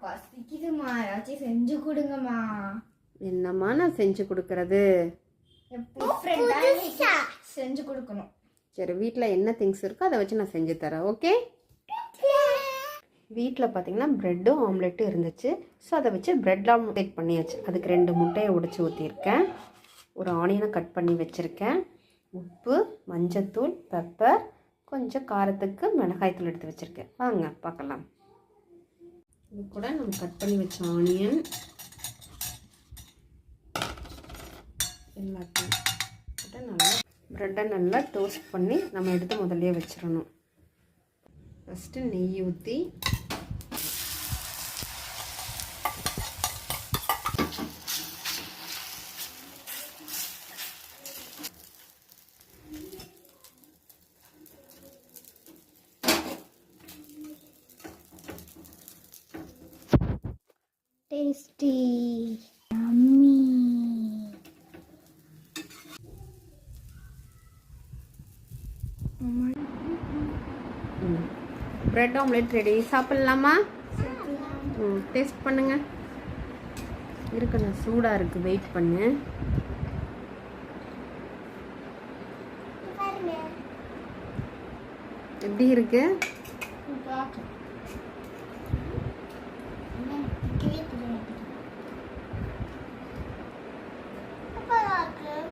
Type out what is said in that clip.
பசிக்குதுமா, ஏதாச்சும் செஞ்சு கொடுங்கம்மா. என்னம்மா நான் செஞ்சு கொடுக்கறது? செஞ்சு கொடுக்கணும். சரி, வீட்டில் என்ன திங்ஸ் இருக்கோ அதை வச்சு நான் செஞ்சு தரேன். ஓகே. வீட்டில் பார்த்தீங்கன்னா ப்ரெட்டும் ஆம்லெட்டும் இருந்துச்சு. ஸோ அதை வச்சு ப்ரெட் ஆம்லெட் பண்ணியாச்சு. அதுக்கு 2 முட்டையை உடைச்சி ஊற்றிருக்கேன். ஒரு ஆனியனை கட் பண்ணி வச்சுருக்கேன். உப்பு, மஞ்சத்தூள், பெப்பர், கொஞ்சம் காரத்துக்கு மிளகாய்த்தூள் எடுத்து வச்சுருக்கேன். வாங்க பார்க்கலாம். இது கூட நம்ம கட் பண்ணி வச்ச ஆனியன் எல்லாத்தையும் போட்டு நல்லா ப்ரெட்டை நல்லா டோஸ்ட் பண்ணி நம்ம எடுத்து முதல்லையே வச்சிடணும். ஃபஸ்ட்டு நெய் ஊற்றி tasty yummy. Bread omelette ready. சாப்பிட்லாமா? டேஸ்ட் பண்ணுங்க. இருக்குண்ணா, சூடாக இருக்குது, வெயிட் பண்ணு. எப்படி இருக்கு?